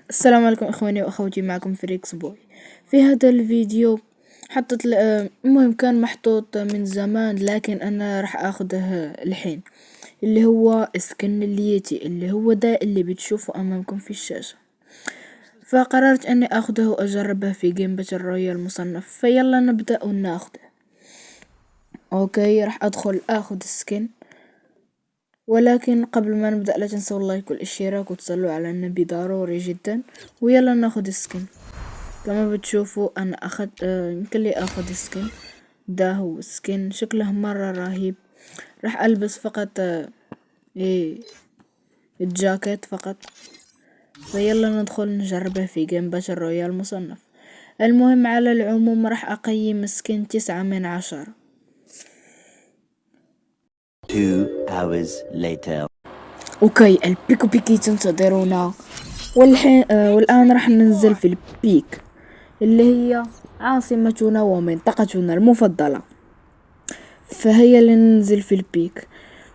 السلام عليكم اخواني واخواتي، معكم فريكس بوي. في هذا الفيديو حطت المهم كان محطوط من زمان، لكن انا راح اخذه الحين، اللي هو سكن اليتي، اللي هو ده اللي بتشوفه امامكم في الشاشة. فقررت اني اخذه واجربه في جيم باتل رويال مصنف، فيلا نبدأ وناخذه. اوكي، راح ادخل اخذ السكن، ولكن قبل ما نبدأ لا تنسوا اللايك والاشتراك وتصلوا على النبي، ضروري جدا. ويلا ناخذ السكن. كما بتشوفوا انا اخذ يمكن لي اخذ سكن. ده هو سكن شكله مرة رهيب. راح البس فقط ايه الجاكيت فقط. فيلا ندخل نجربه في جيم باتل رويال مصنف. المهم على العموم راح اقيم سكن 9 من 10. 2 hours later. اوكي، البيكو بيكي تنتظرونا. والآن راح ننزل في البيك، اللي هي عاصمتنا ومنطقتنا المفضلة. فهيا لننزل في البيك.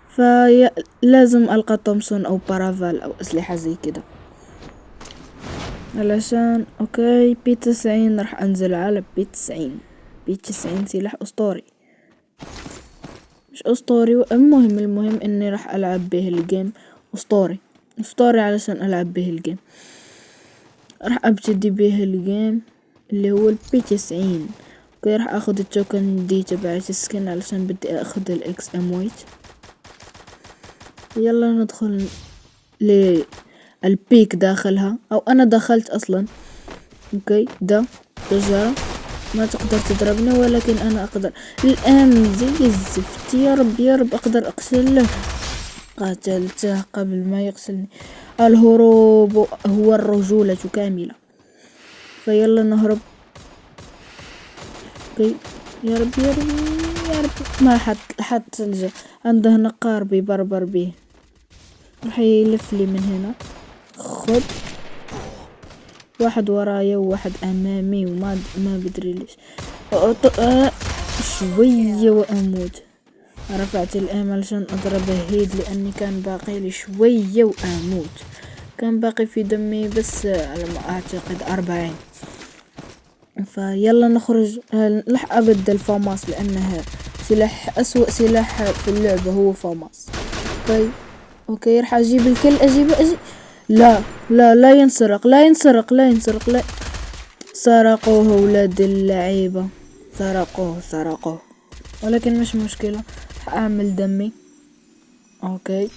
فلازم ألقى تومسون أو بارافال أو أسلحة زي كده، علشان أوكي بي 90 راح أنزل على بي 90. بي 90 سلاح أسطوري، مش أسطوري. المهم إني راح ألعب به الجيم. أسطوري علشان ألعب به الجيم. راح أبتدي به الجيم اللي هو البي 90. اوكي، راح اخذ التوكن دي تبعت السكن علشان بدي اخذ الاكس ام ويت. يلا ندخل للبيك داخلها، او انا دخلت اصلا. اوكي، ده شجرة ما تقدر تضربني، ولكن انا اقدر الان زي الزفت. يا رب يا رب اقدر اقتله. قاتلته قبل ما يقتلني. الهروب هو الرجولة كاملة. فيلا نهرب. اوكي، يا رب يا رب يا رب. ما حد تلجأ. عنده نقار بيبربر بيه. راح يلف لي من هنا. خد واحد ورايا وواحد امامي، ما بدري ليش. شوية واموت. رفعت الام علشان اضربه هيد، لاني كان باقي لي شوية واموت. كان باقي في دمي بس على ما اعتقد 40. فيلا نخرج. راح ابدل فاماس لانها سلاح اسوأ سلاح في اللعبة هو فاماس. اوكي راح اجيب الكل. اجيب. لا لا لا ينسرق لا ينسرق لا ينسرق لا. سرقوه ولاد اللعيبة. سرقوه. ولكن مش مشكلة. راح اعمل دمي. اوكي،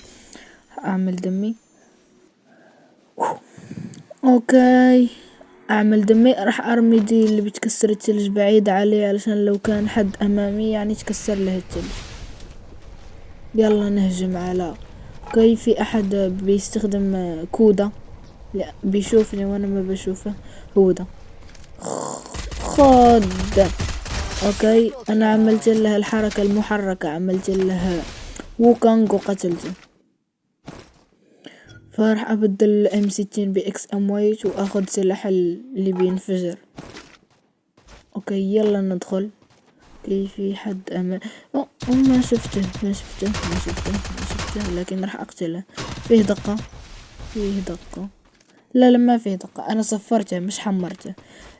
راح اعمل دمي. اوكي، اعمل دمي. راح ارمي دي اللي بتكسر الثلج بعيد عليه، علشان لو كان حد امامي يعني تكسر له الثلج. يلا نهجم على. اوكي، في احد بيستخدم كودا. لا، بيشوفني وانا ما بشوفه. هو ده. خد. اوكي، انا عملت له الحركة المحركة، عملت له ووكانج وقتلته. فراح ابدل M60 باكس ام وايت واخد سلاح اللي بينفجر. اوكي يلا ندخل. اوكي، في حد ما شفته، لكن راح اقتله. فيه دقة. لا ما فيه دقة. انا صفرته مش حمرته.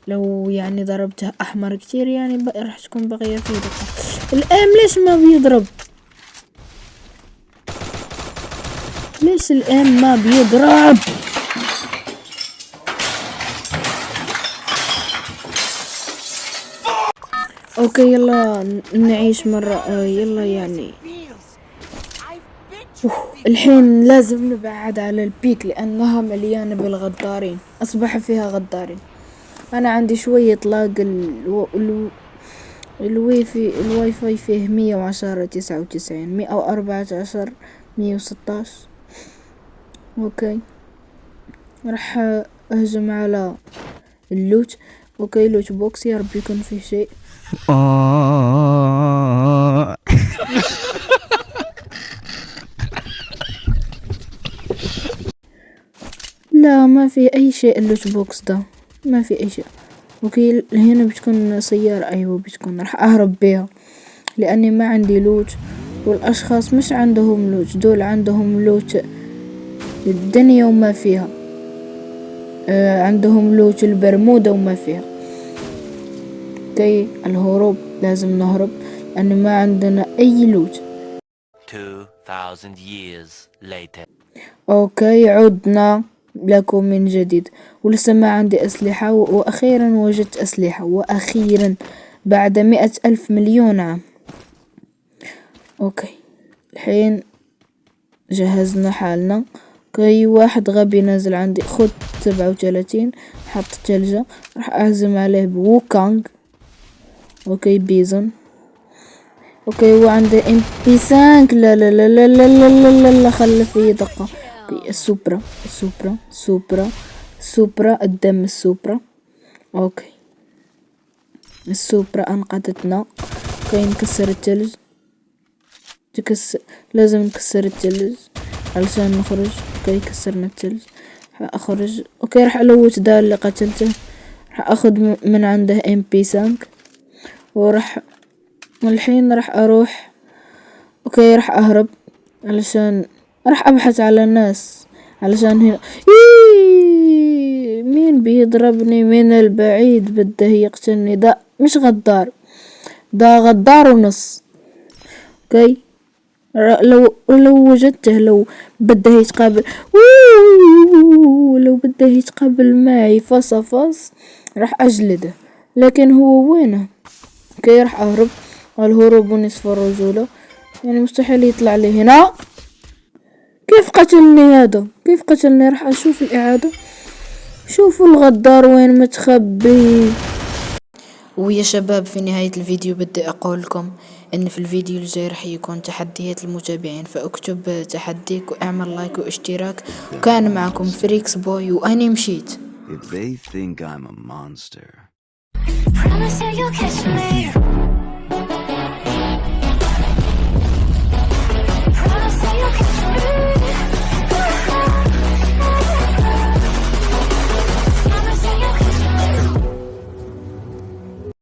لو يعني ضربته احمر كتير يعني راح تكون بقية فيه دقة. الام ليش ما بيضرب؟ ليش الام ما بيضرب؟ اوكي يلا نعيش مرة. يلا يعني الحين لازم نبعد على البيك، لانها مليانة بالغدارين. اصبح فيها غدارين. انا عندي شوية لاج. الواي فاي فيه 110 99 114 116. اوكي راح اهجم على اللوت. اوكي، لوت بوكس، يا رب يكون فيه شيء. لا ما في اي شيء. اللوت بوكس ده ما في اي شيء. اوكي هنا بتكون سيارة. ايوه بتكون. راح اهرب بيها لاني ما عندي لوت، والاشخاص مش عندهم لوت. دول عندهم لوت الدنيا وما فيها. عندهم لوت البرمودا وما فيها. اوكي الهروب، لازم نهرب لأن ما عندنا أي لوت. 2000 years later. اوكي عدنا لكم من جديد، ولسه ما عندي أسلحة، وأخيرا وجدت أسلحة، وأخيرا بعد 100,000 مليون عام. اوكي الحين جهزنا حالنا. اوكي واحد غبي نازل عندي، خد 37، حط تلجة، راح أهزم عليه بوكانغ. اوكي بيزون. اوكي وعنده MP5، لا لا لا لا لا لا لا لا خلى فيه دقة. اوكي السوبرا السوبرا السوبرا السوبرا، الدم السوبرا. اوكي السوبرا انقذتنا. اوكي نكسر التلج، لازم نكسر التلج علشان نخرج. اوكي كسرنا التلج، راح اخرج. اوكي راح الوت دا اللي قتلته، راح اخذ من عنده MP5 وراح، والحين راح اروح. اوكي راح اهرب علشان راح ابحث على الناس، علشان هنا مين بيضربني من البعيد بده يقتلني. ده مش غدار، ده غدار ونص. اوكي لو وجدته، لو بده يتقابل لو بده يتقابل معي فص فص راح اجلده، لكن هو وينه؟ اوكي راح اهرب، الهروب نصف الرجولة، يعني مستحيل يطلع لي هنا. كيف قتلني هذا؟ كيف قتلني؟ راح اشوف الاعادة. شوفوا الغدار وين متخبي. ويا شباب في نهاية الفيديو بدي اقول لكم ان في الفيديو الجاي راح يكون تحديات المتابعين، فاكتب تحديك واعمل لايك واشتراك. وكان معكم فريكس بوي واني مشيت. If they think I'm a monster. Promise you you'll catch me.